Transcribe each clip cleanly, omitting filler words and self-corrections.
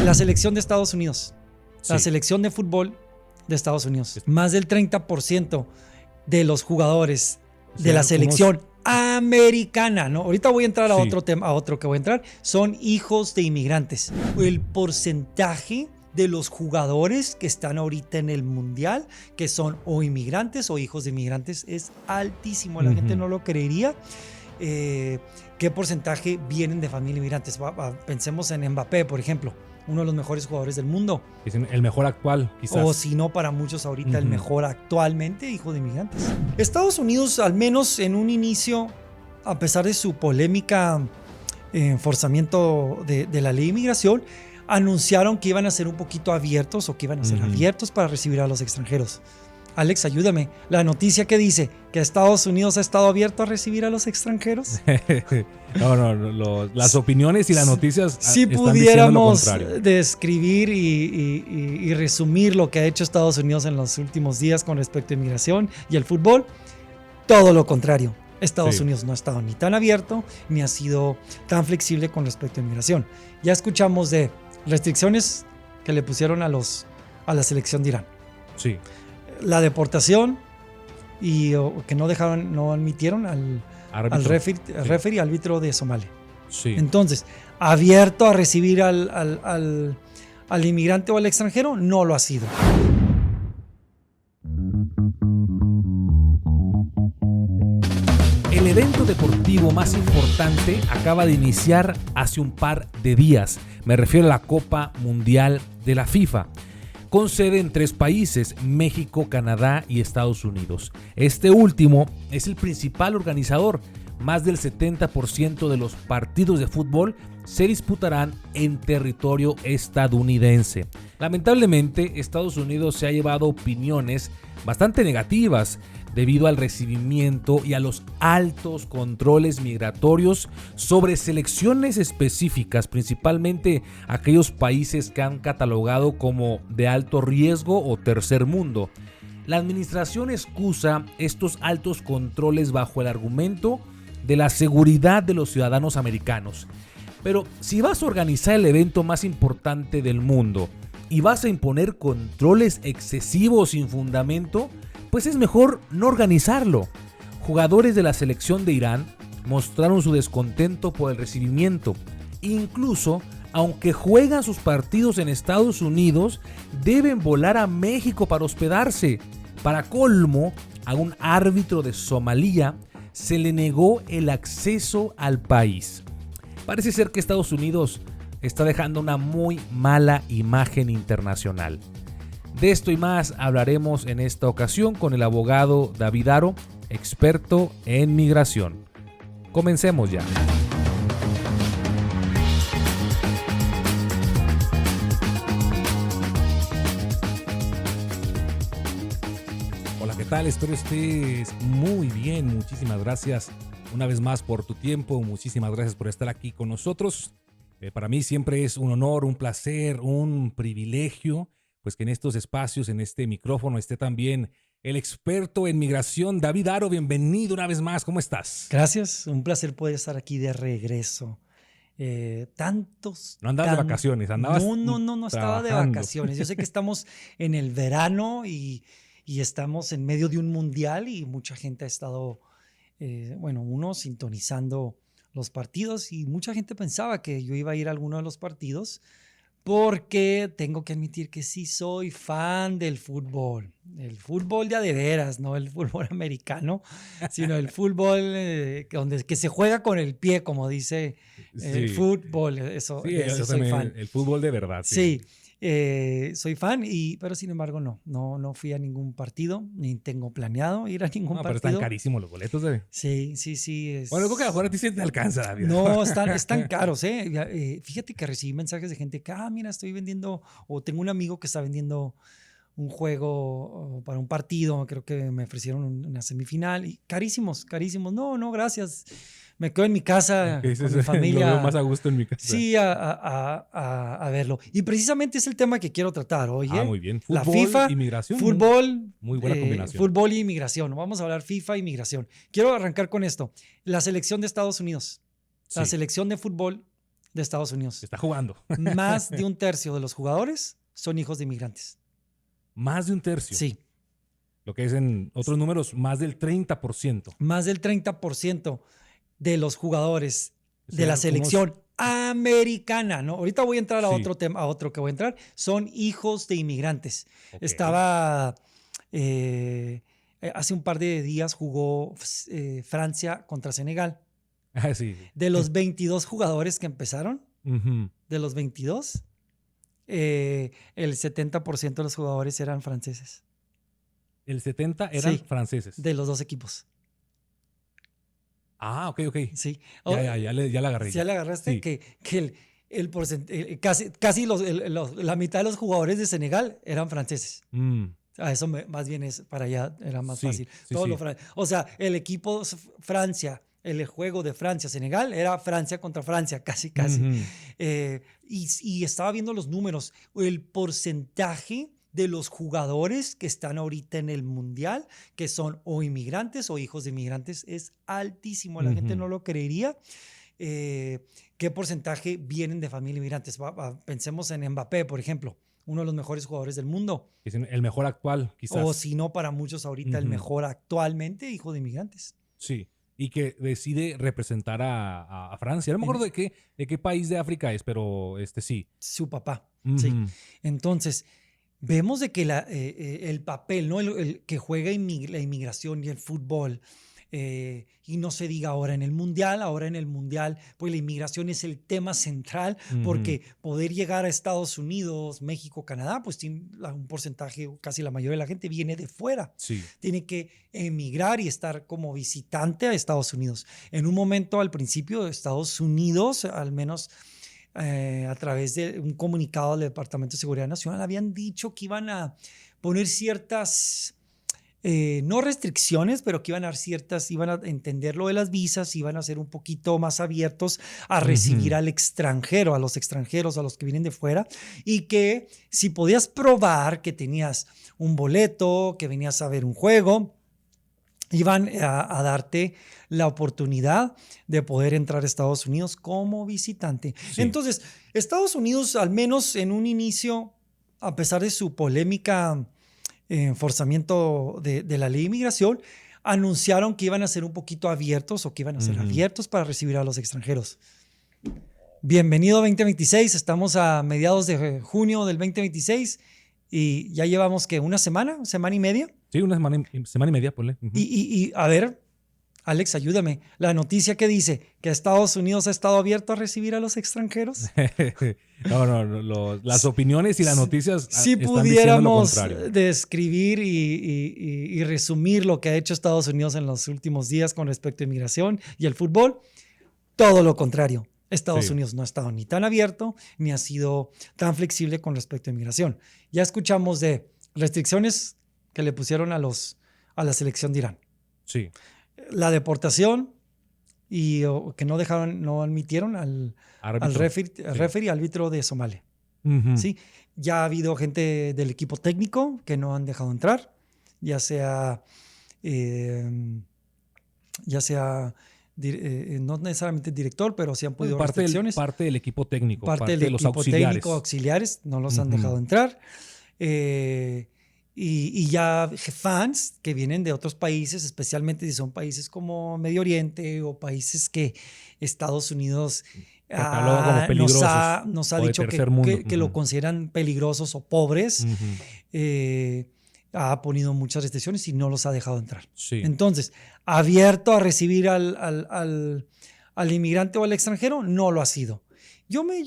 La selección de Estados Unidos. Sí. La selección de fútbol de Estados Unidos. Más del 30% de los jugadores de la selección americana, ¿no? Ahorita voy a entrar a otro tema, a otro que voy a entrar, son hijos de inmigrantes. El porcentaje de los jugadores que están ahorita en el mundial, que son o inmigrantes o hijos de inmigrantes, es altísimo. La gente no lo creería. ¿Qué porcentaje vienen de familia inmigrantes? Pensemos en Mbappé, por ejemplo, uno de los mejores jugadores del mundo. Es el mejor actual, quizás. O si no, para muchos ahorita el mejor actualmente, hijo de inmigrantes. Estados Unidos, al menos en un inicio, a pesar de su polémica enforzamiento de la ley de inmigración, anunciaron que iban a ser un poquito abiertos o que iban a ser abiertos para recibir a los extranjeros. Alex, ayúdame. La noticia que dice que Estados Unidos ha estado abierto a recibir a los extranjeros. No, las opiniones y las noticias si están pudiéramos diciendo lo contrario. describir y resumir lo que ha hecho Estados Unidos en los últimos días con respecto a inmigración y el fútbol, todo lo contrario. Estados Unidos no ha estado ni tan abierto ni ha sido tan flexible con respecto a inmigración. Ya escuchamos de restricciones que le pusieron a la selección de Irán. Sí. La deportación y que no admitieron al referee árbitro de Somalia. Sí. Entonces, abierto a recibir al inmigrante o al extranjero, no lo ha sido. El evento deportivo más importante acaba de iniciar hace un par de días. Me refiero a la Copa Mundial de la FIFA. Con sede en 3 países, México, Canadá y Estados Unidos. Este último es el principal organizador. Más del 70% de los partidos de fútbol se disputarán en territorio estadounidense. Lamentablemente, Estados Unidos se ha llevado opiniones bastante negativas debido al recibimiento y a los altos controles migratorios sobre selecciones específicas, principalmente aquellos países que han catalogado como de alto riesgo o tercer mundo. La administración excusa estos altos controles bajo el argumento de la seguridad de los ciudadanos americanos. Pero si vas a organizar el evento más importante del mundo y vas a imponer controles excesivos sin fundamento, pues es mejor no organizarlo. Jugadores de la selección de Irán mostraron su descontento por el recibimiento. Incluso, aunque juegan sus partidos en Estados Unidos, deben volar a México para hospedarse. Para colmo, a un árbitro de Somalia se le negó el acceso al país. Parece ser que Estados Unidos está dejando una muy mala imagen internacional. De esto y más hablaremos en esta ocasión con el abogado David Aro, experto en migración. Comencemos ya. Hola, ¿qué tal? Espero estés muy bien. Muchísimas gracias una vez más por tu tiempo. Muchísimas gracias por estar aquí con nosotros. Para mí siempre es un honor, un placer, un privilegio, pues que en estos espacios, en este micrófono, esté también el experto en migración, David Aro. Bienvenido una vez más. ¿Cómo estás? Gracias. Un placer poder estar aquí de regreso. No andabas de vacaciones, andabas No estaba de vacaciones. Yo sé que estamos en el verano y estamos en medio de un mundial y mucha gente ha estado, sintonizando los partidos y mucha gente pensaba que yo iba a ir a alguno de los partidos porque tengo que admitir que sí soy fan del fútbol. El fútbol de a de veras, no el fútbol americano, sino el fútbol que se juega con el pie, como dice el fútbol. Eso soy fan. El fútbol de verdad. Sí. Soy fan, pero sin embargo no fui a ningún partido, ni tengo planeado ir a ningún partido. Pero están carísimos los boletos. Sí. Bueno, creo que a lo mejor a ti sí te alcanza, David. No, están caros. Fíjate que recibí mensajes de gente que, mira, estoy vendiendo, o tengo un amigo que está vendiendo un juego para un partido, creo que me ofrecieron una semifinal, y carísimos. No, gracias. Me quedo en mi casa con mi familia. Lo veo más a gusto en mi casa. Sí, a verlo. Y precisamente es el tema que quiero tratar hoy. Muy bien. Fútbol, la FIFA, inmigración. Fútbol. Muy buena combinación. Fútbol y inmigración. Vamos a hablar FIFA e inmigración. Quiero arrancar con esto. La selección de Estados Unidos. La selección de fútbol de Estados Unidos. Está jugando. Más de un tercio de los jugadores son hijos de inmigrantes. Más de un tercio. Sí. Lo que es en otros números, más del 30%. Más del 30% de los jugadores O sea, de la selección americana, ¿no? Ahorita voy a entrar a otro tema, a otro que voy a entrar. Son hijos de inmigrantes. Ok. Estaba... hace un par de días jugó Francia contra Senegal. Ah, sí. De los 22 jugadores que empezaron, Ujú. de los 22, el 70% de los jugadores eran franceses. El 70 eran Sí. franceses. De los dos equipos. Ah, ok. Sí. Ya la agarré. Ya le agarraste Sí. que casi la mitad de los jugadores de Senegal eran franceses. A eso más bien es para allá, era más Sí, fácil. sí, Todo sí. o sea, el equipo Francia, el juego de Francia-Senegal era Francia contra Francia, casi. Ujú. Y estaba viendo los números. El porcentaje de los jugadores que están ahorita en el Mundial, que son o inmigrantes o hijos de inmigrantes, es altísimo. La gente Ujú. no lo creería. ¿Qué porcentaje vienen de familia inmigrantes? Pensemos en Mbappé, por ejemplo, uno de los mejores jugadores del mundo. Es el mejor actual, quizás. O si no, para muchos ahorita el Ujú. mejor actualmente, hijo de inmigrantes. Sí. Y que decide representar a Francia. No me acuerdo de qué país de África es, pero sí. Su papá. Ujú. Sí. Entonces, vemos de que el papel, ¿no? El que juega la inmigración y el fútbol, y no se diga ahora en el Mundial, pues la inmigración es el tema central, Ujú. porque poder llegar a Estados Unidos, México, Canadá, pues tiene un porcentaje, casi la mayoría de la gente viene de fuera. Sí. Tiene que emigrar y estar como visitante a Estados Unidos. En un momento al principio de Estados Unidos, al menos a través de un comunicado del Departamento de Seguridad Nacional, habían dicho que iban a poner ciertas, no restricciones, pero que iban a entender lo de las visas, iban a ser un poquito más abiertos a recibir Ujú. al extranjero, a los extranjeros, a los que vienen de fuera, y que si podías probar que tenías un boleto, que venías a ver un juego, iban a darte la oportunidad de poder entrar a Estados Unidos como visitante. Sí. Entonces, Estados Unidos, al menos en un inicio, a pesar de su polémica enforzamiento de la ley de inmigración, anunciaron que iban a ser un poquito abiertos o que iban a ser abiertos para recibir a los extranjeros. Bienvenido 2026, estamos a mediados de junio del 2026 y ya llevamos, ¿qué? ¿Una semana y media? Sí, una semana y media, ponle. Ujú. Y a ver, Alex, ayúdame. La noticia que dice que Estados Unidos ha estado abierto a recibir a los extranjeros. No, las opiniones y las noticias Si están diciendo lo pudiéramos contrario. describir y resumir lo que ha hecho Estados Unidos en los últimos días con respecto a inmigración y el fútbol, todo lo contrario. Estados Sí. Unidos no ha estado ni tan abierto ni ha sido tan flexible con respecto a inmigración. Ya escuchamos de restricciones que le pusieron a la selección de Irán. Sí. La deportación y que no admitieron al Árbitro. referee árbitro de Somalia. Ujú. ¿Sí? Ya ha habido gente del equipo técnico que no han dejado entrar, ya sea no necesariamente director, pero sí han podido restricciones. Parte del equipo técnico. Parte del de los equipo auxiliares. técnico, auxiliares, no los han Ujú. dejado entrar. Y ya fans que vienen de otros países, especialmente si son países como Medio Oriente o países que Estados Unidos Cataloga como peligrosos nos ha o de dicho tercer mundo. que lo Ujú. consideran peligrosos o pobres. Ujú. Ha ponido muchas restricciones y no los ha dejado entrar. Sí. Entonces, abierto a recibir al inmigrante o al extranjero, no lo ha sido. Yo me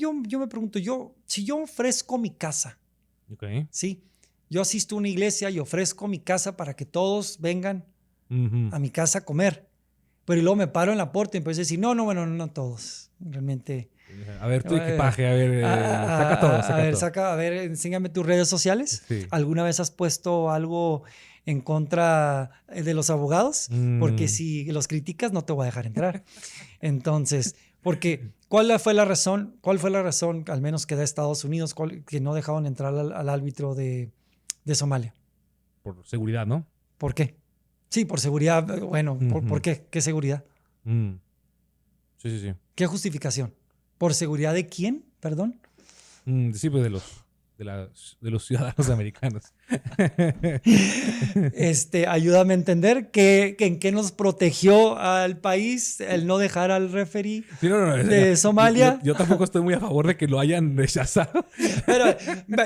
pregunto, si yo ofrezco mi casa, Ok. ¿sí? Yo asisto a una iglesia y ofrezco mi casa para que todos vengan Ujú. a mi casa a comer, pero luego me paro en la puerta y empiezo a decir, no todos, realmente. A ver tu equipaje, a ver, saca todo. A ver, enséñame tus redes sociales. Sí. ¿Alguna vez has puesto algo en contra de los abogados? Porque si los criticas no te voy a dejar entrar. Entonces, porque ¿cuál fue la razón, al menos que da Estados Unidos, que no dejaban entrar al árbitro de Somalia? Por seguridad, ¿no? ¿Por qué? Sí, por seguridad. Bueno, ¿por qué? ¿Qué seguridad? Sí. ¿Qué justificación? ¿Por seguridad de quién? Perdón. Sí, pues de los ciudadanos americanos. Ayúdame a entender en qué nos protegió al país el no dejar al referee de Somalia. Yo tampoco estoy muy a favor de que lo hayan rechazado. Pero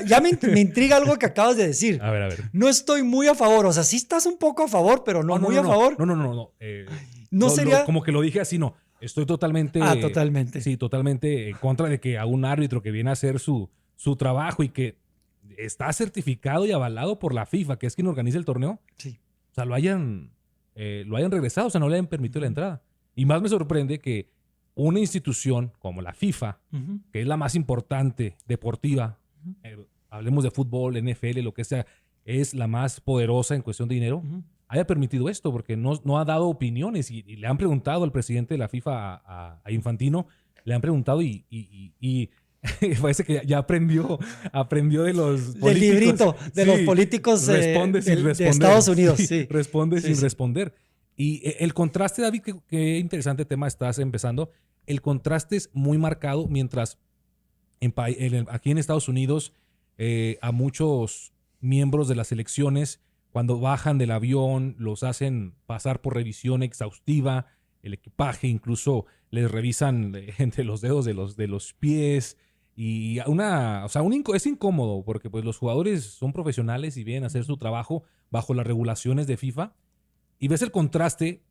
ya me intriga algo que acabas de decir. A ver. No estoy muy a favor. O sea, sí estás un poco a favor, pero no muy a favor. No. No sería... como que lo dije así, no. Estoy totalmente... totalmente. Sí, totalmente en contra de que a un árbitro que viene a hacer su trabajo y que está certificado y avalado por la FIFA, que es quien organiza el torneo, sí. O sea, lo hayan regresado, o sea, no le hayan permitido la entrada. Y más me sorprende que una institución como la FIFA, que es la más importante deportiva, hablemos de fútbol, NFL, lo que sea, es la más poderosa en cuestión de dinero, haya permitido esto, porque no ha dado opiniones y le han preguntado al presidente de la FIFA, a Infantino, le han preguntado y parece que ya aprendió de los políticos. Del librito de los políticos responde sin responder. De Estados Unidos. Sí. Responde sin responder. Y el contraste, David, qué interesante tema estás empezando. El contraste es muy marcado mientras aquí en Estados Unidos a muchos miembros de las elecciones, cuando bajan del avión, los hacen pasar por revisión exhaustiva, el equipaje, incluso les revisan entre los dedos de los pies. Y es incómodo porque pues, los jugadores son profesionales y vienen a hacer su trabajo bajo las regulaciones de FIFA. Y ves el contraste,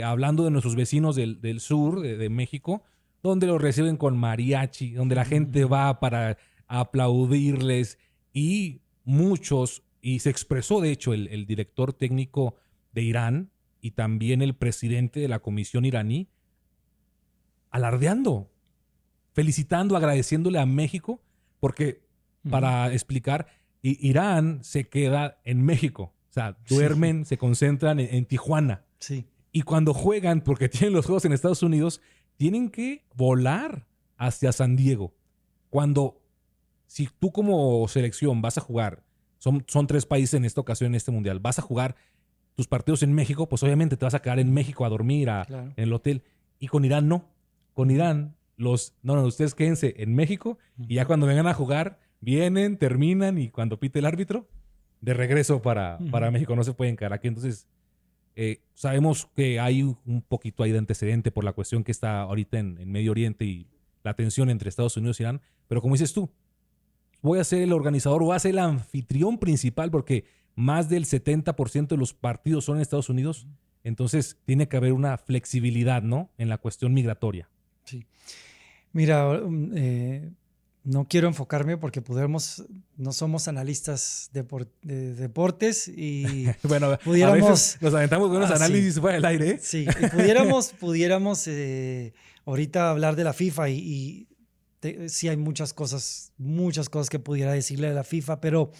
hablando de nuestros vecinos del sur, de México, donde los reciben con mariachi, donde la gente va para aplaudirles y muchos, y se expresó de hecho el director técnico de Irán y también el presidente de la comisión iraní, alardeando, felicitando, agradeciéndole a México, porque para explicar, Irán se queda en México. O sea, duermen, se concentran en Tijuana. Sí. Y cuando juegan, porque tienen los juegos en Estados Unidos, tienen que volar hacia San Diego. Si tú como selección vas a jugar, son 3 países en esta ocasión, en este mundial, vas a jugar tus partidos en México, pues obviamente te vas a quedar en México a dormir claro, en el hotel. Y con Irán no. Con Irán, ustedes quédense en México y ya cuando vengan a jugar, vienen, terminan y cuando pite el árbitro, de regreso para México. No se pueden quedar aquí. Entonces, sabemos que hay un poquito ahí de antecedente por la cuestión que está ahorita en Medio Oriente y la tensión entre Estados Unidos y Irán. Pero como dices tú, voy a ser el organizador, voy a ser el anfitrión principal porque más del 70% de los partidos son en Estados Unidos. Entonces, tiene que haber una flexibilidad, ¿no? En la cuestión migratoria. Sí. Mira, no quiero enfocarme porque no somos analistas de deportes y bueno, pudiéramos, a veces nos aventamos con unos análisis fuera del aire. ¿Eh? Sí, y pudiéramos ahorita hablar de la FIFA sí hay muchas cosas que pudiera decirle de la FIFA, pero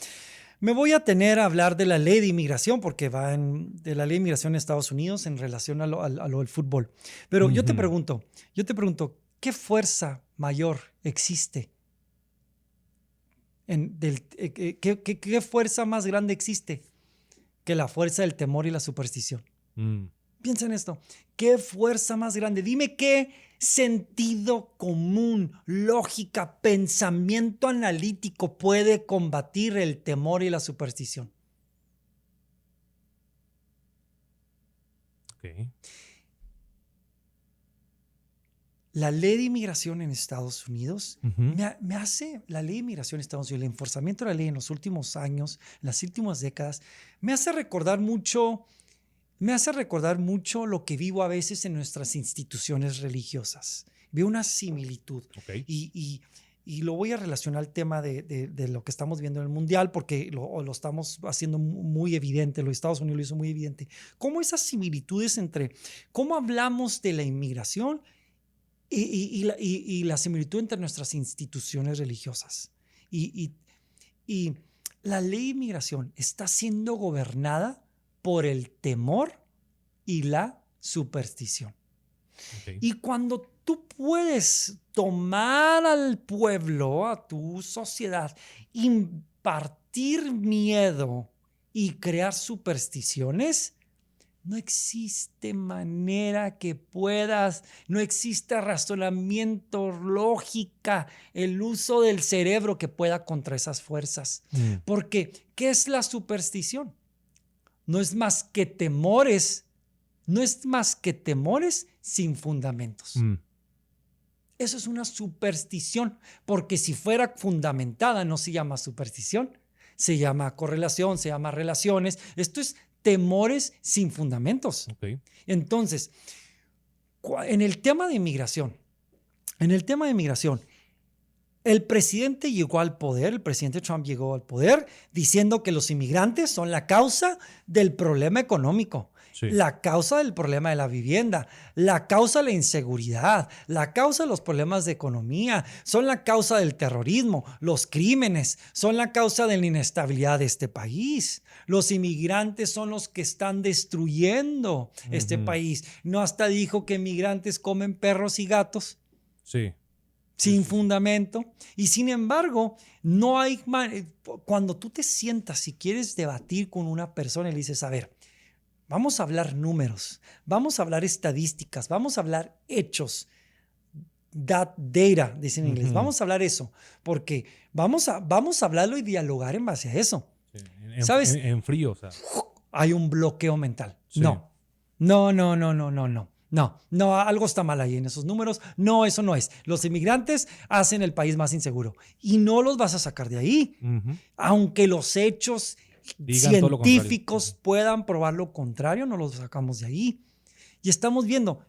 me voy a tener a hablar de la ley de inmigración porque de la ley de inmigración en Estados Unidos en relación a lo del fútbol. Pero yo te pregunto, ¿qué fuerza mayor existe? ¿Qué fuerza más grande existe que la fuerza del temor y la superstición? Piensa en esto. ¿Qué fuerza más grande? Dime qué sentido común, lógica, pensamiento analítico puede combatir el temor y la superstición. Okay. La ley de inmigración en Estados Unidos, la ley de inmigración en Estados Unidos, el enforzamiento de la ley en los últimos años, en las últimas décadas, me hace recordar mucho lo que vivo a veces en nuestras instituciones religiosas. Veo una similitud. Okay. Y lo voy a relacionar al tema de lo que estamos viendo en el Mundial, porque lo estamos haciendo muy evidente, los Estados Unidos lo hizo muy evidente. Cómo esas similitudes cómo hablamos de la inmigración y la similitud entre nuestras instituciones religiosas. Y la ley de inmigración está siendo gobernada por el temor y la superstición. Okay. Y cuando tú puedes tomar al pueblo, a tu sociedad, impartir miedo y crear supersticiones, No existe manera que puedas, no existe razonamiento, lógica, el uso del cerebro que pueda contra esas fuerzas. Porque, ¿qué es la superstición? No es más que temores, sin fundamentos. Eso es una superstición, porque si fuera fundamentada no se llama superstición, se llama correlación, se llama relaciones. Esto es temores sin fundamentos. Okay. Entonces, en el tema de inmigración, el presidente llegó al poder, el presidente Trump llegó al poder diciendo que los inmigrantes son la causa del problema económico, sí, la causa del problema de la vivienda, la causa de la inseguridad, la causa de los problemas de economía, son la causa del terrorismo, los crímenes, son la causa de la inestabilidad de este país. Los inmigrantes son los que están destruyendo este país. No hasta dijo que inmigrantes comen perros y gatos. Sí. Sin fundamento. Y sin embargo, no hay... Cuando tú te sientas y quieres debatir con una persona y le dices, a ver, vamos a hablar números, vamos a hablar estadísticas, vamos a hablar hechos, data, dicen en inglés, vamos a hablar eso, porque vamos a hablarlo y dialogar en base a eso. Sí. ¿Sabes? En frío, o sea. Hay un bloqueo mental. Sí. No, algo está mal ahí en esos números. No, eso no es. Los inmigrantes hacen el país más inseguro y no los vas a sacar de ahí. Aunque los hechos científicos puedan probar lo contrario, no los sacamos de ahí. Y estamos viendo,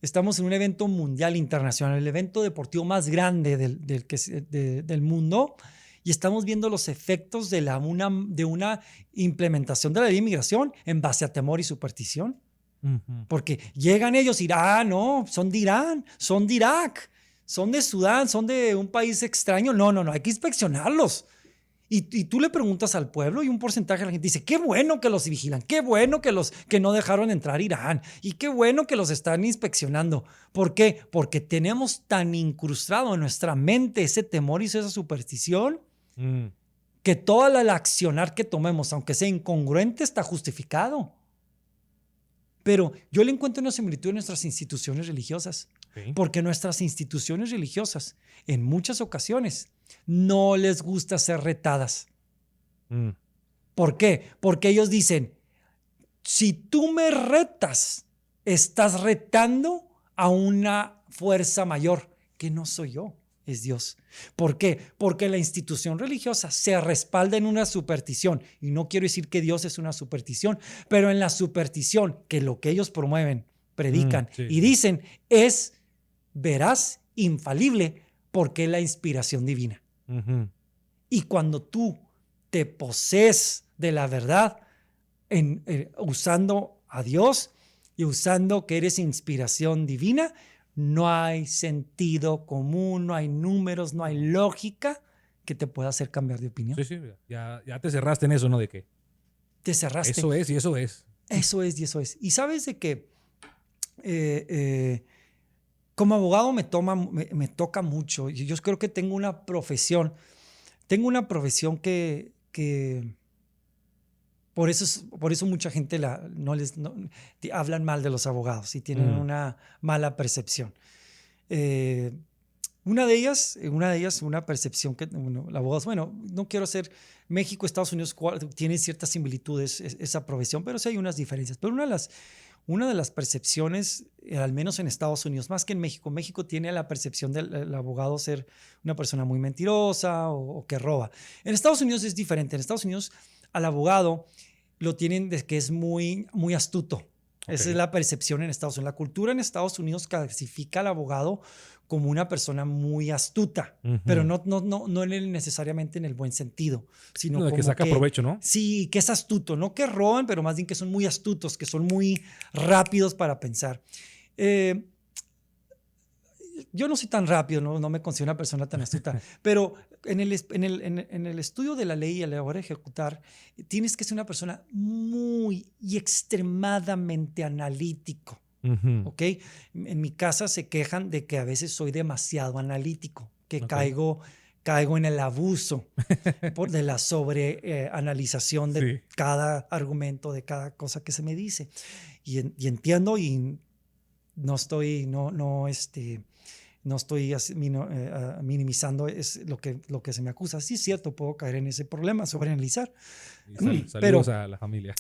estamos en un evento mundial internacional, el evento deportivo más grande del mundo, y estamos viendo los efectos de una implementación de la ley de inmigración en base a temor y superstición. Porque llegan ellos y no, son de Irán, son de Irak, son de Sudán, son de un país extraño. No, hay que inspeccionarlos. Y tú le preguntas al pueblo y un porcentaje de la gente dice, qué bueno que los vigilan, qué bueno que no dejaron entrar a Irán y qué bueno que los están inspeccionando. ¿Por qué? Porque tenemos tan incrustado en nuestra mente ese temor y esa superstición que todo el accionar que tomemos, aunque sea incongruente, está justificado. Pero yo le encuentro una similitud en nuestras instituciones religiosas. Okay. Porque nuestras instituciones religiosas, en muchas ocasiones, no les gusta ser retadas. ¿Por qué? Porque ellos dicen, si tú me retas, estás retando a una fuerza mayor, que no soy yo, es Dios. ¿Por qué? Porque la institución religiosa se respalda en una superstición. Y no quiero decir que Dios es una superstición, pero en la superstición, que lo que ellos promueven, predican y dicen es veraz, infalible, porque es la inspiración divina. Y cuando tú te posees de la verdad, usando a Dios y usando que eres inspiración divina, no hay sentido común, no hay números, no hay lógica que te pueda hacer cambiar de opinión. Sí, ya te cerraste en eso, ¿no? ¿De qué? Te cerraste. Eso es y eso es. Eso es y eso es. Y sabes de que como abogado me toca mucho. Yo creo que tengo una profesión que por eso mucha gente hablan mal de los abogados y tienen una mala percepción. Una de ellas, una percepción que los abogados, no quiero hacer, México, Estados Unidos tienen ciertas similitudes esa profesión, pero sí hay unas diferencias. Pero una de las percepciones, al menos en Estados Unidos, más que en México, México tiene la percepción del abogado ser una persona muy mentirosa o que roba. En Estados Unidos es diferente. En Estados Unidos al abogado lo tienen de que es muy, muy astuto. Okay. Esa es la percepción en Estados Unidos. La cultura en Estados Unidos clasifica al abogado como una persona muy astuta, pero no necesariamente en el buen sentido, sino como que saca provecho, ¿no? Sí, que es astuto, no que roban, pero más bien que son muy astutos, que son muy rápidos para pensar. Yo no soy tan rápido, no me considero una persona tan astuta, pero en el estudio de la ley y a la hora de ejecutar, tienes que ser una persona muy y extremadamente analítico. ¿Ok? En mi casa se quejan de que a veces soy demasiado analítico, que caigo caigo en el abuso de la sobreanalización de cada argumento, de cada cosa que se me dice. Y entiendo y no estoy minimizando lo que se me acusa. Sí es cierto, puedo caer en ese problema, sobreanalizar. Saludos a la familia.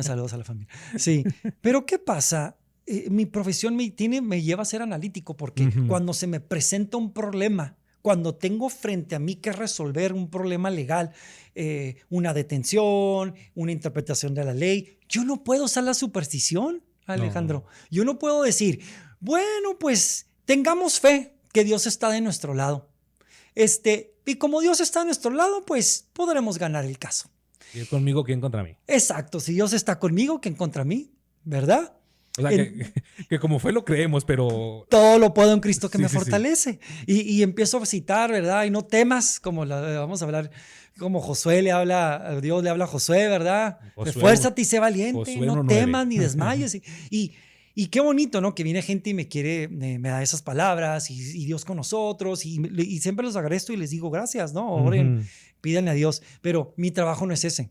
Saludos a la familia. Sí, pero ¿qué pasa? Mi profesión me lleva a ser analítico porque cuando se me presenta un problema, cuando tengo frente a mí que resolver un problema legal, una detención, una interpretación de la ley, yo no puedo usar la superstición, Alejandro. No. Yo no puedo decir, bueno, pues tengamos fe que Dios está de nuestro lado. Y como Dios está de nuestro lado, pues podremos ganar el caso. ¿Y conmigo quién contra mí? Exacto. Si Dios está conmigo, ¿quién contra mí? ¿Verdad? O sea, que como fe lo creemos, pero... Todo lo puedo en Cristo que me fortalece. Y empiezo a citar, ¿verdad? Y no temas, vamos a hablar, como Josué Dios le habla a Josué, ¿verdad? Esfuérzate y sé valiente, Josué no temas ni desmayes. Y qué bonito, ¿no? Que viene gente y me da esas palabras y Dios con nosotros y siempre los agradezco y les digo gracias, ¿no? Oren, pídanle a Dios. Pero mi trabajo no es ese.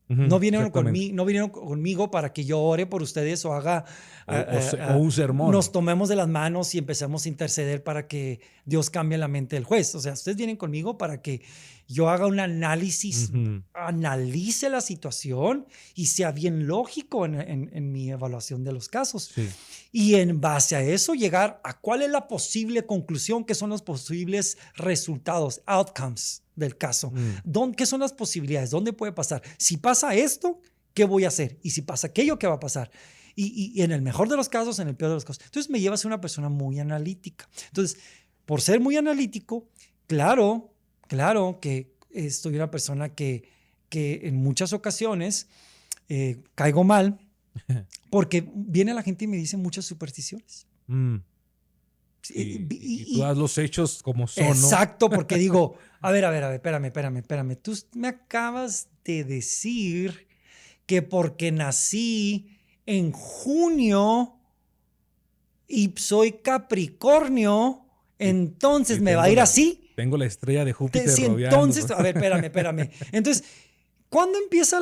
No vinieron conmigo para que yo ore por ustedes o haga o un sermón. Nos tomemos de las manos y empecemos a interceder para que Dios cambie la mente del juez. O sea, ustedes vienen conmigo para que yo haga un análisis, analice la situación y sea bien lógico en mi evaluación de los casos. Sí. Y en base a eso llegar a cuál es la posible conclusión, qué son los posibles resultados, outcomes del caso. ¿Qué son las posibilidades? ¿Dónde puede pasar? Si pasa esto, ¿qué voy a hacer? Y si pasa aquello, ¿qué va a pasar? Y en el mejor de los casos, en el peor de los casos. Entonces me lleva a ser una persona muy analítica. Entonces, por ser muy analítico, claro que estoy una persona que en muchas ocasiones caigo mal porque viene la gente y me dice muchas supersticiones. Y tú das los hechos como son, exacto, ¿no? Porque digo, a ver, espérame. Tú me acabas de decir que porque nací en junio y soy Capricornio, entonces me va a ir así. Tengo la estrella de Júpiter rodeando. Entonces, a ver, espérame. Entonces, ¿cuándo empieza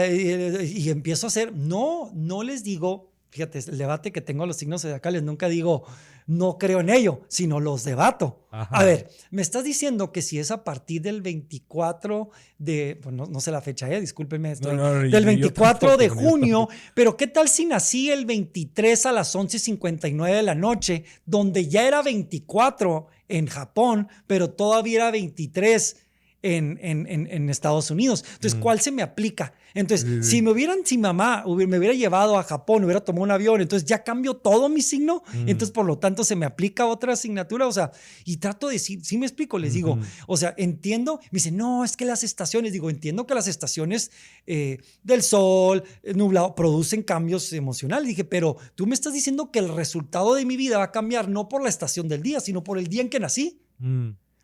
y empiezo a hacer? No les digo, fíjate, el debate que tengo a los signos zodiacales, nunca digo, no creo en ello, sino los debato. Ajá. A ver, me estás diciendo que si es a partir del 24 de, pues no sé la fecha, discúlpenme, del 24 de junio, pero ¿qué tal si nací el 23 a las 11:59 de la noche, donde ya era 24 en Japón, pero todavía era 23 en Estados Unidos? Entonces, ¿cuál se me aplica? Entonces, si mamá me hubiera llevado a Japón, hubiera tomado un avión, entonces ya cambio todo mi signo, entonces por lo tanto se me aplica otra asignatura, o sea, y trato de decir, sí me explico, les digo, o sea, entiendo, me dicen, no, es que las estaciones, digo, entiendo que las estaciones del sol, nublado, producen cambios emocionales, dije, pero tú me estás diciendo que el resultado de mi vida va a cambiar no por la estación del día, sino por el día en que nací.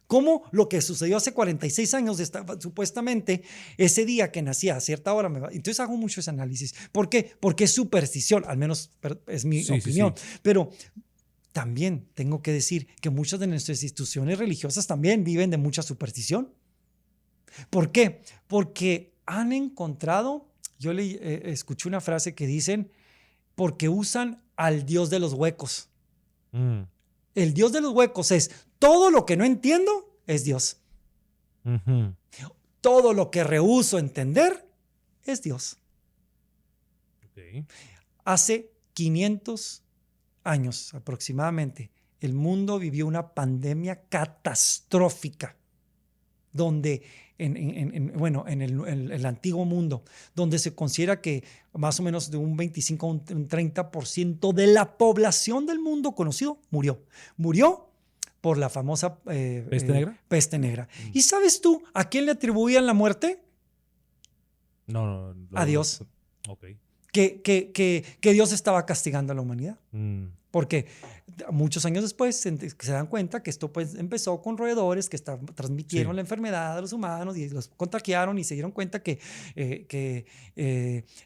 ¿Cómo lo que sucedió hace 46 años, supuestamente, ese día que nací a cierta hora me va? Entonces hago mucho ese análisis. ¿Por qué? Porque es superstición, al menos es mi opinión. Sí. Pero también tengo que decir que muchas de nuestras instituciones religiosas también viven de mucha superstición. ¿Por qué? Porque han encontrado, yo escuché una frase que dicen, porque usan al Dios de los huecos. El Dios de los huecos es todo lo que no entiendo es Dios. Todo lo que rehúso entender es Dios. Okay. Hace 500 años aproximadamente, el mundo vivió una pandemia catastrófica donde en el antiguo mundo, donde se considera que más o menos de un 25 a un 30% de la población del mundo conocido murió por la famosa peste negra. ¿Y sabes tú a quién le atribuían la muerte? No. A Dios. Okay. Que Dios estaba castigando a la humanidad. Porque muchos años después se dan cuenta que esto pues empezó con roedores que transmitieron la enfermedad a los humanos y los contagiaron, y se dieron cuenta que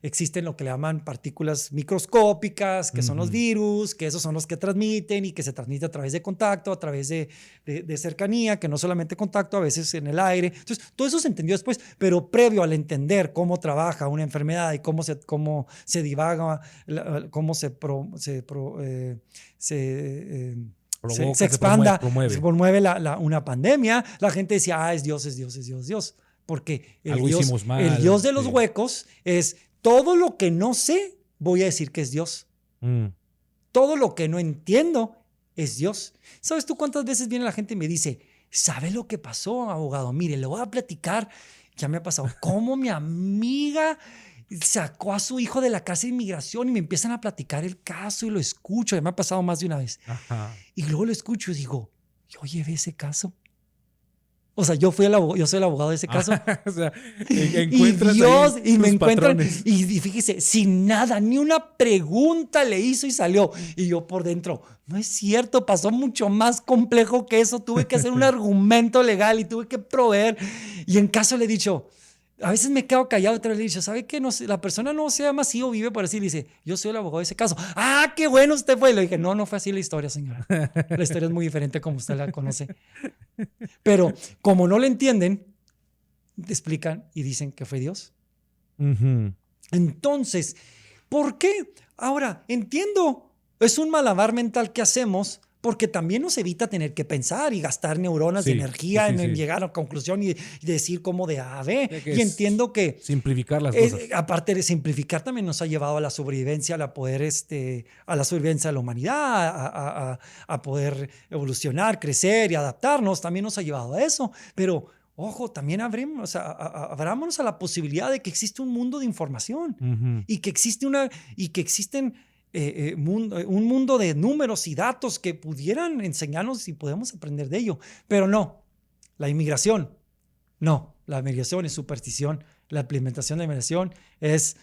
existen lo que le llaman partículas microscópicas, que son los virus, que esos son los que transmiten y que se transmite a través de contacto, a través de cercanía, que no solamente contacto, a veces en el aire. Entonces, todo eso se entendió después, pero previo al entender cómo trabaja una enfermedad y cómo se divaga, cómo se expanda, se promueve una pandemia, la gente decía, es Dios, es Dios, es Dios, es Dios. Porque el Dios de los huecos es todo lo que no sé, voy a decir que es Dios. Todo lo que no entiendo es Dios. ¿Sabes tú cuántas veces viene la gente y me dice, ¿sabe lo que pasó, abogado? Mire, le voy a platicar, ya me ha pasado, cómo mi amiga sacó a su hijo de la casa de inmigración, y me empiezan a platicar el caso y lo escucho, ya me ha pasado más de una vez. Ajá. Y luego lo escucho y digo, yo llevé ese caso. O sea, yo soy el abogado de ese caso. O sea, y Dios, y me encuentran, y fíjese, sin nada, ni una pregunta le hizo y salió. Y yo por dentro, no es cierto, pasó mucho más complejo que eso. Tuve que hacer un argumento legal y tuve que proveer. Y en caso le he dicho, a veces me quedo callado, otra vez le he dicho, ¿sabe qué? No sé, la persona no se llama así o vive por así. Le dice, yo soy el abogado de ese caso. ¡Ah, qué bueno usted fue! Y le dije, no fue así la historia, señora. La historia es muy diferente como usted la conoce. Pero como no le entienden, te explican y dicen que fue Dios. Entonces, ¿por qué? Ahora, entiendo, es un malabar mental que hacemos, porque también nos evita tener que pensar y gastar neuronas de energía en llegar a la conclusión y decir como de A a B. Y entiendo que simplificar las cosas. Aparte de simplificar, también nos ha llevado a la sobrevivencia, a la sobrevivencia de la humanidad, a poder evolucionar, crecer y adaptarnos. También nos ha llevado a eso. Pero ojo, también abrámonos a la posibilidad de que existe un mundo de información y que existen un mundo de números y datos que pudieran enseñarnos y podemos aprender de ello. Pero no, la inmigración es superstición. La implementación de la inmigración es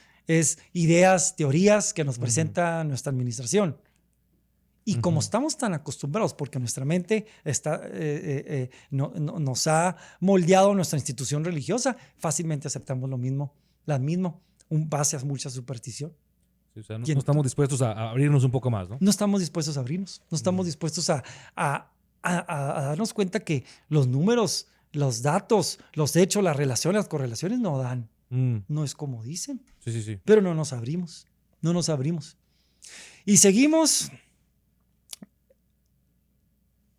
ideas, teorías que nos presenta nuestra administración. Y como estamos tan acostumbrados, porque nuestra mente nos ha moldeado nuestra institución religiosa, fácilmente aceptamos lo mismo, base a mucha superstición. O sea, no estamos dispuestos a abrirnos un poco más, ¿no? No estamos dispuestos a abrirnos. No estamos dispuestos a darnos cuenta que los números, los datos, los hechos, las relaciones, las correlaciones no dan. No es como dicen. Sí. Pero no nos abrimos. No nos abrimos. Y seguimos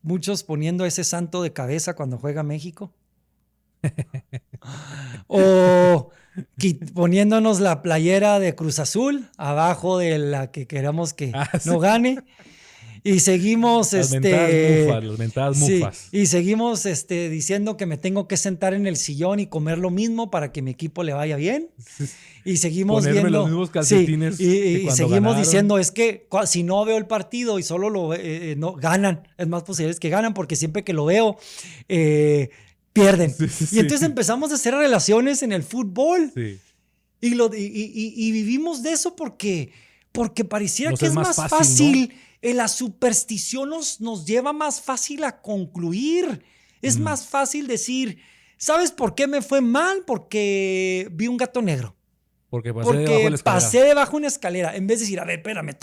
muchos poniendo a ese santo de cabeza cuando juega México. O poniéndonos la playera de Cruz Azul abajo de la que queramos que no gane. Y seguimos las mentadas mufas. Y seguimos diciendo que me tengo que sentar en el sillón y comer lo mismo para que mi equipo le vaya bien. Y seguimos ponerme los mismos calcetines. Y seguimos ganaron. Diciendo, es que si no veo el partido y solo no ganan, es más posible que ganan, porque siempre que lo veo pierden. Y entonces empezamos a hacer relaciones en el fútbol. Sí. Y vivimos de eso porque pareciera que es más fácil. ¿No? La superstición nos lleva más fácil a concluir. Es más fácil decir, ¿sabes por qué me fue mal? Porque vi un gato negro. Porque pasé debajo de una escalera. En vez de decir, a ver, espérame,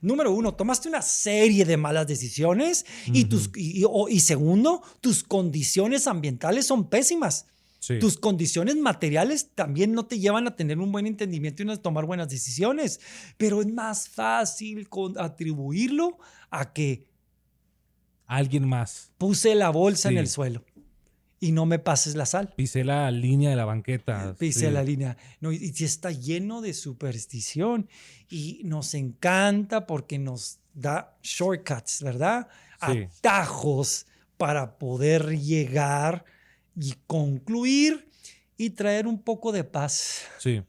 número uno, tomaste una serie de malas decisiones y segundo, tus condiciones ambientales son pésimas. Sí. Tus condiciones materiales también no te llevan a tener un buen entendimiento y a tomar buenas decisiones. Pero es más fácil atribuirlo a que alguien más puse la bolsa en el suelo y no me pases la sal. Pisé la línea de la banqueta. Pisé la línea. No, y está lleno de superstición y nos encanta porque nos da shortcuts, ¿verdad? Sí. Atajos para poder llegar y concluir y traer un poco de paz. Sí.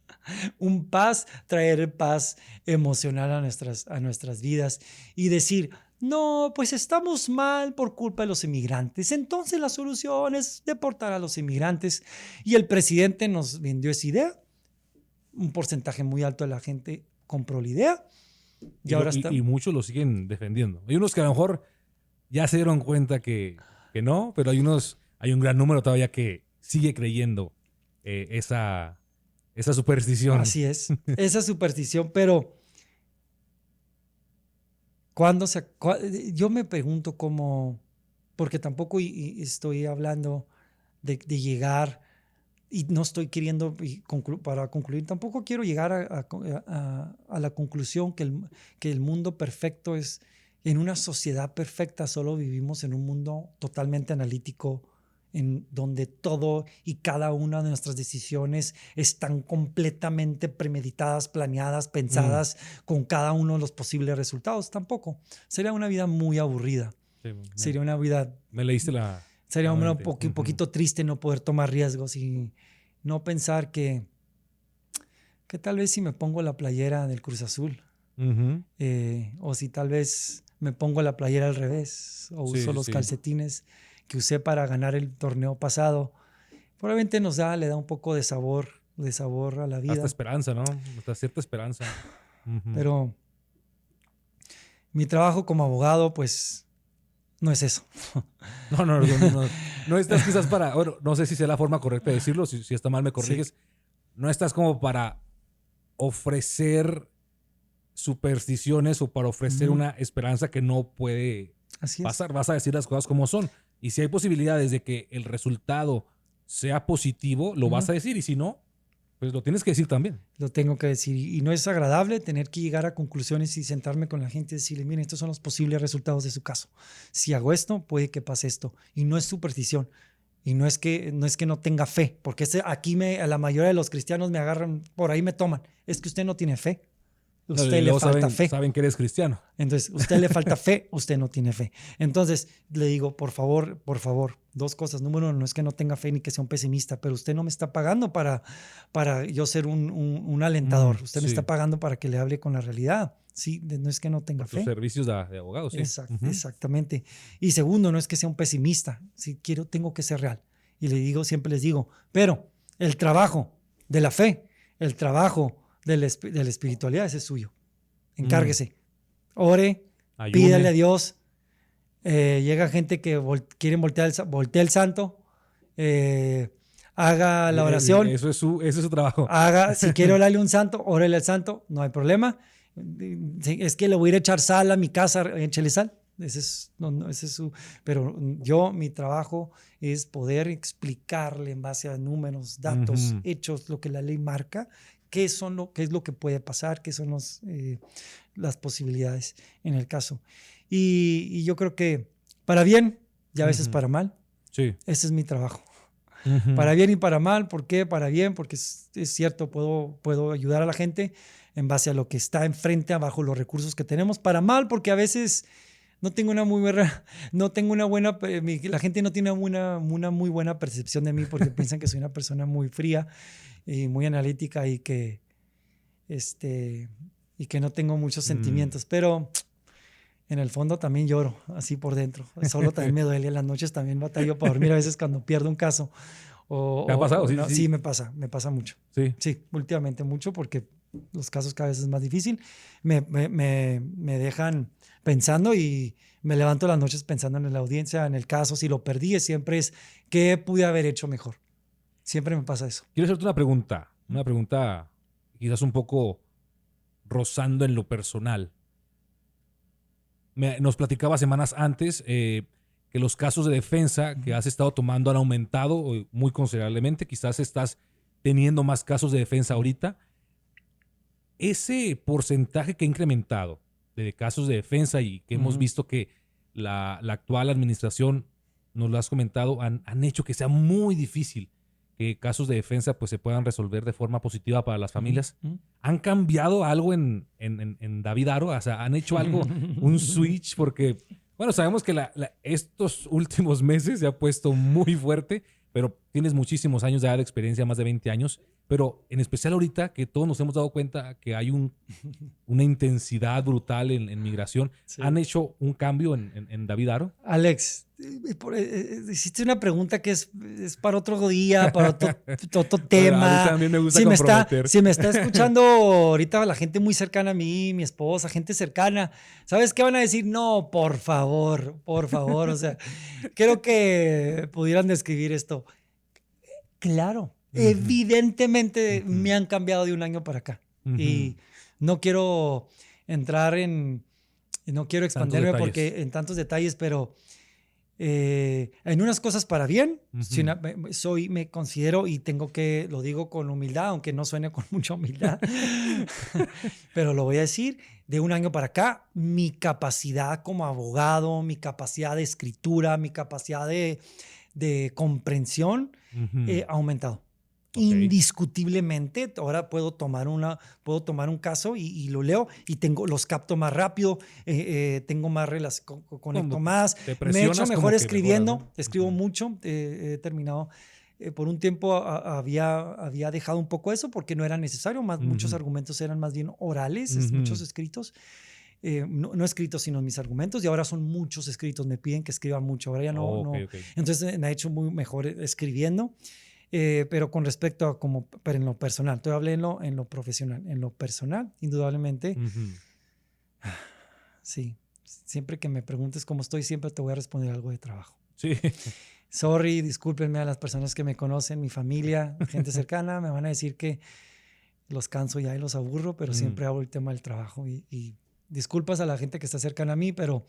Traer paz emocional a nuestras vidas y decir, no, pues estamos mal por culpa de los inmigrantes. Entonces la solución es deportar a los inmigrantes. Y el presidente nos vendió esa idea. Un porcentaje muy alto de la gente compró la idea. Y muchos lo siguen defendiendo. Hay unos que a lo mejor ya se dieron cuenta que no, pero hay un gran número todavía que sigue creyendo esa superstición. Así es, esa superstición, pero yo me pregunto cómo, porque tampoco estoy hablando de llegar, y no estoy queriendo, para concluir, tampoco quiero llegar a la conclusión que el mundo perfecto es, en una sociedad perfecta solo vivimos en un mundo totalmente analítico, en donde todo y cada una de nuestras decisiones están completamente premeditadas, planeadas, pensadas con cada uno de los posibles resultados. Tampoco. Sería una vida muy aburrida. Sí, sería una vida... Me leíste la... Sería un poquito triste no poder tomar riesgos y no pensar que tal vez si me pongo la playera del Cruz Azul, o si tal vez me pongo la playera al revés, o uso los calcetines que usé para ganar el torneo pasado, probablemente le da un poco de sabor a la vida. Hasta esperanza, ¿no? Hasta cierta esperanza. Pero mi trabajo como abogado, pues, no es eso. No estás quizás para... Bueno, no sé si sea la forma correcta de decirlo, si está mal me corriges. Sí. No estás como para ofrecer supersticiones o para ofrecer una esperanza que no puede pasar. Vas a decir las cosas como son. Y si hay posibilidades de que el resultado sea positivo, lo vas a decir. Y si no, pues lo tienes que decir también. Lo tengo que decir. Y no es agradable tener que llegar a conclusiones y sentarme con la gente y decirle, miren, estos son los posibles resultados de su caso. Si hago esto, puede que pase esto. Y no es superstición. Y no es que no tenga fe. Porque aquí a la mayoría de los cristianos me agarran, por ahí me toman. Es que usted no tiene fe. Usted le falta fe. Saben que eres cristiano. Entonces, usted le falta fe, usted no tiene fe. Entonces, le digo, por favor, dos cosas. Número uno, no es que no tenga fe ni que sea un pesimista, pero usted no me está pagando para yo ser un alentador. Usted me está pagando para que le hable con la realidad. Sí, no es que no tenga fe. Los servicios de abogados, sí. Exactamente. Y segundo, no es que sea un pesimista. Si tengo que ser real. Y siempre les digo, pero el trabajo de la fe, el trabajo de la espiritualidad, ese es suyo. Encárguese. Ore, ayune. Pídale a Dios. Llega gente que quieren voltear el santo. Haga la oración. Ese es su trabajo. Si quiere orarle a un santo, órele al santo, no hay problema. Es que le voy a ir a echar sal a mi casa, échele sal. Ese es su. Pero mi trabajo es poder explicarle en base a números, datos, hechos, lo que la ley marca, qué es lo que puede pasar, qué son las posibilidades en el caso. Y yo creo que para bien y a veces para mal, ese es mi trabajo. Para bien y para mal. ¿Por qué? Para bien, porque es cierto, puedo ayudar a la gente en base a lo que está enfrente, abajo los recursos que tenemos. Para mal, porque a veces la gente no tiene una muy buena percepción de mí porque piensan que soy una persona muy fría y muy analítica y que no tengo muchos sentimientos, pero en el fondo también lloro así por dentro. Solo también me duele, en las noches también batallo para dormir a veces cuando pierdo un caso. ¿Te ha pasado? Sí, me pasa mucho. Sí, últimamente mucho porque los casos cada vez es más difícil. Me dejan pensando y me levanto las noches pensando en la audiencia, en el caso, si lo perdí, siempre es ¿qué pude haber hecho mejor? Siempre me pasa eso. Quiero hacerte una pregunta quizás un poco rozando en lo personal. Nos platicaba semanas antes que los casos de defensa que has estado tomando han aumentado muy considerablemente. Quizás estás teniendo más casos de defensa ahorita. Ese porcentaje que ha incrementado de casos de defensa y que hemos visto que la actual administración, nos lo has comentado, han hecho que sea muy difícil que casos de defensa pues, se puedan resolver de forma positiva para las familias. ¿Han cambiado algo en David Aro? O sea, ¿han hecho algo, un switch? Porque, bueno, sabemos que estos últimos meses se ha puesto muy fuerte, pero tienes muchísimos años de experiencia, más de 20 años. pero en especial ahorita que todos nos hemos dado cuenta que hay una intensidad brutal en migración. Sí. ¿Han hecho un cambio en David Aro? Alex, hiciste una pregunta que es para otro día, para otro tema. Bueno, a mí también me gusta comprometer. Si me está escuchando ahorita la gente muy cercana a mí, mi esposa, gente cercana, ¿sabes qué van a decir? No, por favor. O sea, creo que pudieran describir esto. Claro. Evidentemente me han cambiado de un año para acá. Y no quiero entrar no quiero expandirme porque en tantos detalles, pero en unas cosas para bien, me considero y lo digo con humildad, aunque no suene con mucha humildad, pero lo voy a decir, de un año para acá, mi capacidad como abogado, mi capacidad de escritura, mi capacidad de comprensión ha aumentado. Okay. Indiscutiblemente, ahora puedo tomar un caso y lo leo y los capto más rápido, tengo más conecto más, me he hecho mejor escribiendo, mejora, ¿no? Escribo mucho, he terminado, por un tiempo había dejado un poco eso porque no era necesario, muchos argumentos eran más bien orales, muchos escritos. No escritos, sino mis argumentos, y ahora son muchos escritos, me piden que escriba mucho, ahora ya no. Okay. Entonces me ha hecho muy mejor escribiendo. Pero con respecto a pero en lo personal, estoy hablando en lo profesional, en lo personal, indudablemente, sí, siempre que me preguntes cómo estoy, siempre te voy a responder algo de trabajo. Sí. Sorry, discúlpenme a las personas que me conocen, mi familia, gente cercana, me van a decir que los canso ya y los aburro, pero siempre hablo el tema del trabajo y disculpas a la gente que está cercana a mí, pero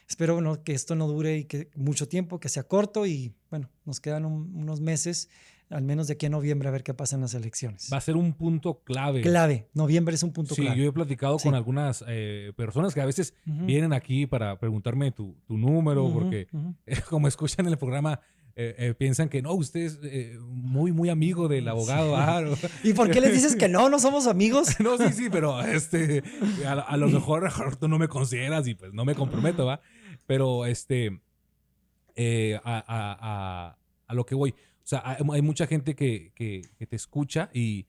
espero que esto no dure y que mucho tiempo, que sea corto y bueno, nos quedan unos meses, al menos de aquí a noviembre, a ver qué pasa en las elecciones. Va a ser un punto clave. Clave. Noviembre es un punto clave. Sí, yo he platicado con algunas personas que a veces vienen aquí para preguntarme tu número, porque como escuchan en el programa, piensan que no, usted es muy, muy amigo del abogado Aro. ¿Y por qué les dices que no somos amigos? No, sí, pero a lo mejor tú no me consideras y pues no me comprometo, ¿va? Pero a lo que voy. O sea, hay mucha gente que te escucha y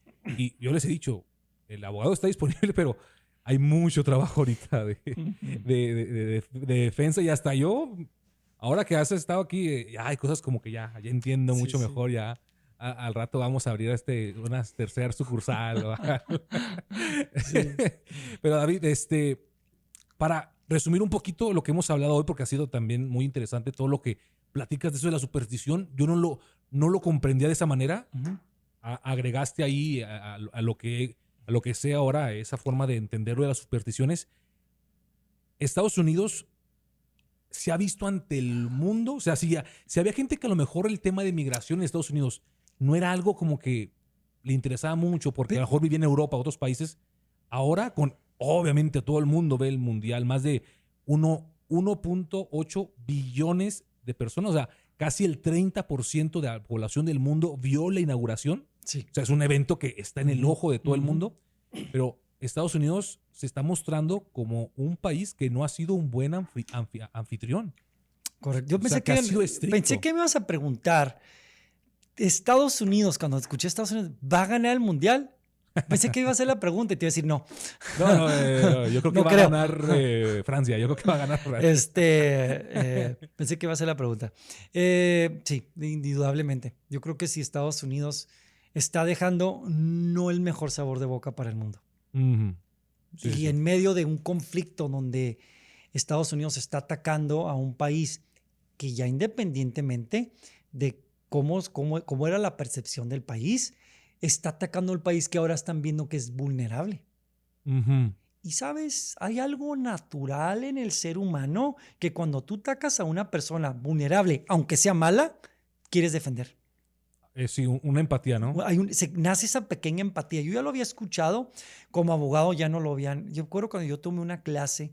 yo les he dicho, el abogado está disponible, pero hay mucho trabajo ahorita de defensa y hasta yo, ahora que has estado aquí, ya hay cosas como que ya entiendo mucho mejor, ya al rato vamos a abrir una tercera sucursal. Sí. Pero David, para resumir un poquito lo que hemos hablado hoy, porque ha sido también muy interesante todo lo que platicas de eso de la superstición, yo no lo comprendía de esa manera. Agregaste ahí a lo que sea ahora esa forma de entenderlo de las supersticiones. Estados Unidos se ha visto ante el mundo, o sea, si había gente que a lo mejor el tema de migración en Estados Unidos no era algo como que le interesaba mucho, porque a lo mejor vivía en Europa, otros países, ahora obviamente todo el mundo ve el mundial, más de 1.8 billones de personas, o sea, casi el 30% de la población del mundo vio la inauguración. Sí. O sea, es un evento que está en el ojo de todo el mundo, pero Estados Unidos se está mostrando como un país que no ha sido un buen anfitrión. Correcto. Yo pensé que me ibas a preguntar, Estados Unidos, cuando escuché Estados Unidos, ¿va a ganar el mundial? Pensé que iba a ser la pregunta y te iba a decir no. No, yo creo que va a ganar Francia. Yo creo que va a ganar Francia. Pensé que iba a ser la pregunta. Sí, indudablemente. Yo creo que si Estados Unidos está dejando no el mejor sabor de boca para el mundo. Sí. En medio de un conflicto donde Estados Unidos está atacando a un país que ya independientemente de cómo era la percepción del país, está atacando al país que ahora están viendo que es vulnerable. Y sabes, hay algo natural en el ser humano que cuando tú atacas a una persona vulnerable, aunque sea mala, quieres defender. Sí, una empatía, ¿no? Nace esa pequeña empatía. Yo ya lo había escuchado como abogado, ya no lo habían. Yo recuerdo cuando yo tomé una clase,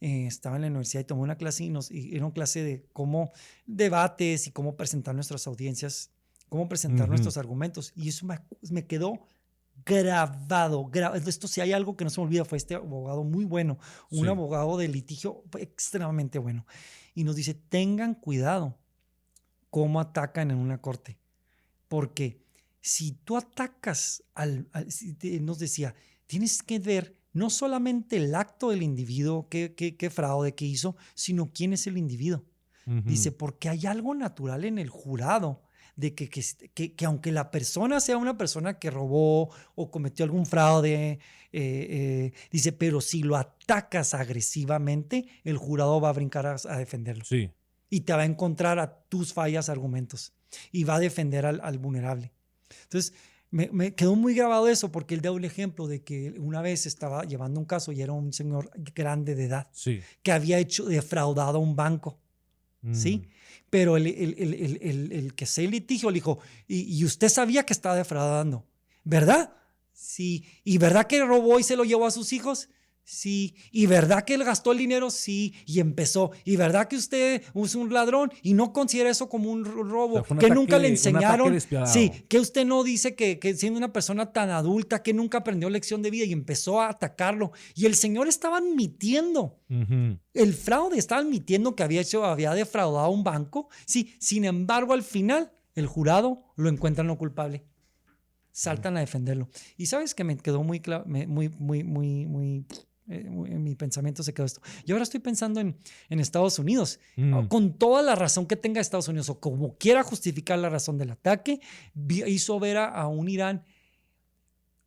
estaba en la universidad y tomé una clase y era una clase de cómo debates y cómo presentar nuestras audiencias, cómo presentar nuestros argumentos. Y eso me quedó grabado. Esto, si hay algo que no se me olvida, fue este abogado muy bueno, un abogado de litigio extremadamente bueno. Y nos dice, tengan cuidado cómo atacan en una corte. Porque si tú atacas nos decía, tienes que ver no solamente el acto del individuo, qué fraude que hizo, sino quién es el individuo. Dice, porque hay algo natural en el jurado de que aunque la persona sea una persona que robó o cometió algún fraude, dice, pero si lo atacas agresivamente, el jurado va a brincar a defenderlo. Sí. Y te va a encontrar a tus fallas argumentos y va a defender al vulnerable. Entonces, me quedó muy grabado eso porque él dio el ejemplo de que una vez estaba llevando un caso y era un señor grande de edad que había defraudado a un banco. ¿Sí? Pero el que se litigio le dijo, y usted sabía que estaba defraudando, ¿verdad? Sí. ¿Y verdad que robó y se lo llevó a sus hijos? Sí. ¿Y verdad que él gastó el dinero? Sí. Y empezó. ¿Y verdad que usted es un ladrón y no considera eso como un robo? O sea, que nunca le enseñaron. Sí. Que usted no dice que siendo una persona tan adulta que nunca aprendió lección de vida y empezó a atacarlo. Y el señor estaba admitiendo el fraude, estaba admitiendo que había defraudado a un banco. Sí. Sin embargo, al final, el jurado lo encuentra no culpable. Saltan a defenderlo. Y sabes que me quedó muy claro, en mi pensamiento se quedó esto. Yo ahora estoy pensando en Estados Unidos, con toda la razón que tenga Estados Unidos o como quiera justificar la razón del ataque, hizo ver a un Irán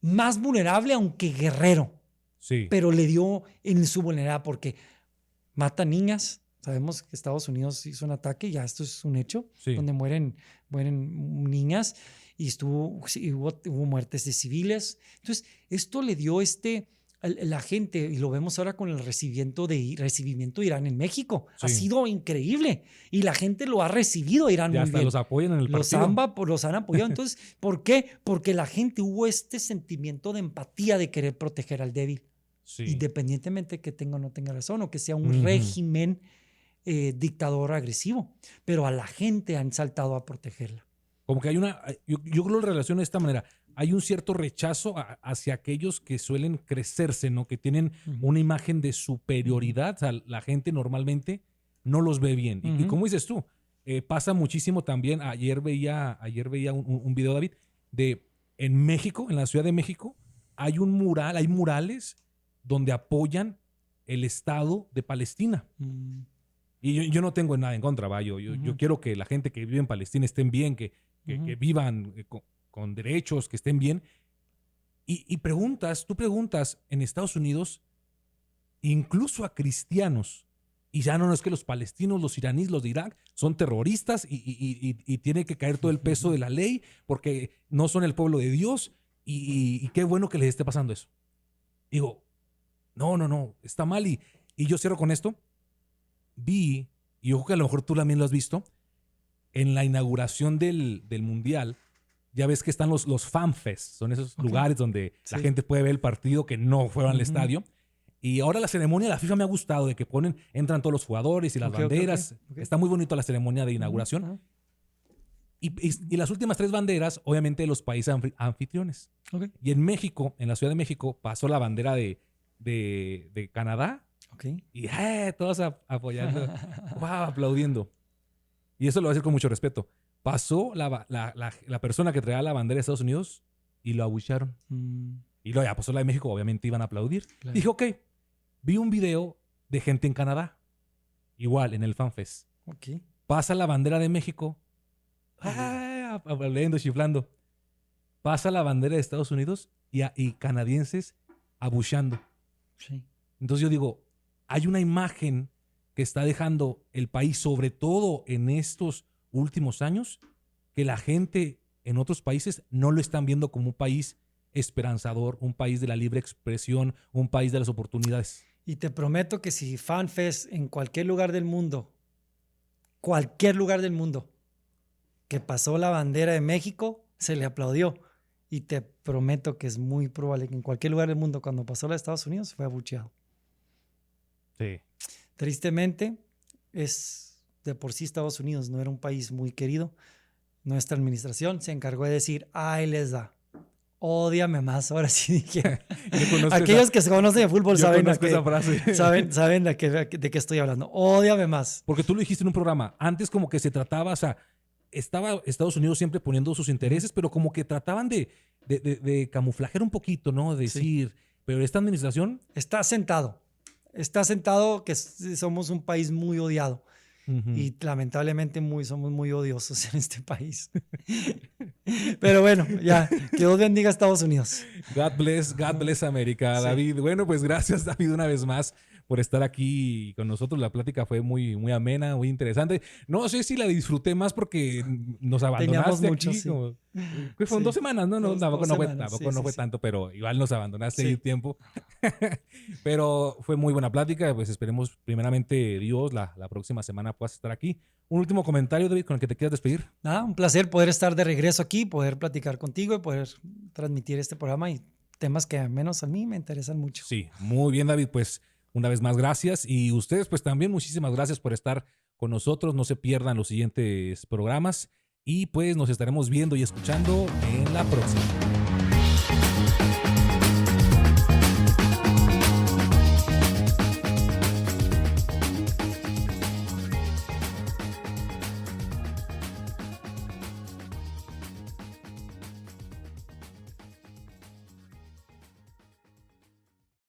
más vulnerable, aunque guerrero. Sí. Pero le dio en su vulnerabilidad porque mata niñas. Sabemos que Estados Unidos hizo un ataque, ya esto es un hecho, donde mueren niñas y hubo muertes de civiles. Entonces, esto le dio la gente, y lo vemos ahora con el recibimiento de Irán en México. Ha sido increíble. Y la gente lo ha recibido a Irán muy bien. Los apoyan en el partido. Los han apoyado. Entonces, ¿por qué? Porque la gente hubo este sentimiento de empatía de querer proteger al débil. Sí. Independientemente que tenga o no tenga razón o que sea un régimen dictador agresivo. Pero a la gente han saltado a protegerla. Como que hay yo creo que lo relaciono de esta manera. Hay un cierto rechazo hacia aquellos que suelen crecerse, ¿no? Que tienen una imagen de superioridad. O sea, la gente normalmente no los ve bien. Y como dices tú, pasa muchísimo también. Ayer veía un video, David, en México, en la Ciudad de México, hay murales donde apoyan el Estado de Palestina. Y yo no tengo nada en contra, ¿va? Yo quiero que la gente que vive en Palestina estén bien, que vivan con derechos, que estén bien. Y tú preguntas en Estados Unidos, incluso a cristianos, y ya no es que los palestinos, los iraníes, los de Irak son terroristas y tiene que caer todo el peso de la ley porque no son el pueblo de Dios y qué bueno que les esté pasando eso. Digo, no, está mal. Y yo cierro con esto. Vi, y yo creo que a lo mejor tú también lo has visto, en la inauguración del Mundial, ya ves que están los fanfests, son esos lugares donde la gente puede ver el partido que no fueron al estadio. Y ahora la ceremonia de la FIFA me ha gustado, de que entran todos los jugadores y las banderas. Está muy bonito la ceremonia de inauguración. Y las últimas 3 banderas, obviamente, de los países anfitriones. Y en México, en la Ciudad de México, pasó la bandera de Canadá. Y todos apoyando, aplaudiendo. Y eso lo voy a decir con mucho respeto. Pasó la persona que traía la bandera de Estados Unidos y lo abuchearon. Y luego ya pasó la de México, obviamente iban a aplaudir. Claro. Dije, ok, vi un video de gente en Canadá, igual en el FanFest. Pasa la bandera de México, aplaudiendo, chiflando. Pasa la bandera de Estados Unidos y canadienses abucheando. Entonces yo digo, hay una imagen que está dejando el país, sobre todo en estos últimos años, que la gente en otros países no lo están viendo como un país esperanzador, un país de la libre expresión, un país de las oportunidades. Y te prometo que si FanFest en cualquier lugar del mundo, que pasó la bandera de México, se le aplaudió. Y te prometo que es muy probable que en cualquier lugar del mundo, cuando pasó la de Estados Unidos, fue abucheado. Sí. Tristemente, de por sí Estados Unidos no era un país muy querido. Nuestra administración se encargó de decir, ahí les da, ódiame más. Ahora sí dije. Aquellos que se conocen de fútbol saben de qué estoy hablando. Ódiame más. Porque tú lo dijiste en un programa. Antes como que se trataba, o sea, estaba Estados Unidos siempre poniendo sus intereses, pero como que trataban de camuflajear un poquito, ¿no? Decir, pero esta administración... Está sentado que somos un país muy odiado. Y lamentablemente somos muy odiosos en este país. Pero bueno, ya, que Dios bendiga a Estados Unidos. God bless América, David. Bueno, pues gracias, David, una vez más por estar aquí con nosotros. La plática fue muy, muy amena, muy interesante. No sé si la disfruté más porque nos abandonaste. Mucho, aquí. Fueron 2 semanas, ¿no? Tampoco no fue tanto, pero igual nos abandonaste ahí tiempo. Pero fue muy buena plática. Pues esperemos primeramente Dios la próxima semana puedas estar aquí. Un último comentario, David, con el que te quieras despedir. Nada, un placer poder estar de regreso aquí, poder platicar contigo y poder transmitir este programa y temas que al menos a mí me interesan mucho. Sí, muy bien, David, pues una vez más gracias, y ustedes pues también muchísimas gracias por estar con nosotros. No se pierdan los siguientes programas y pues nos estaremos viendo y escuchando en la próxima.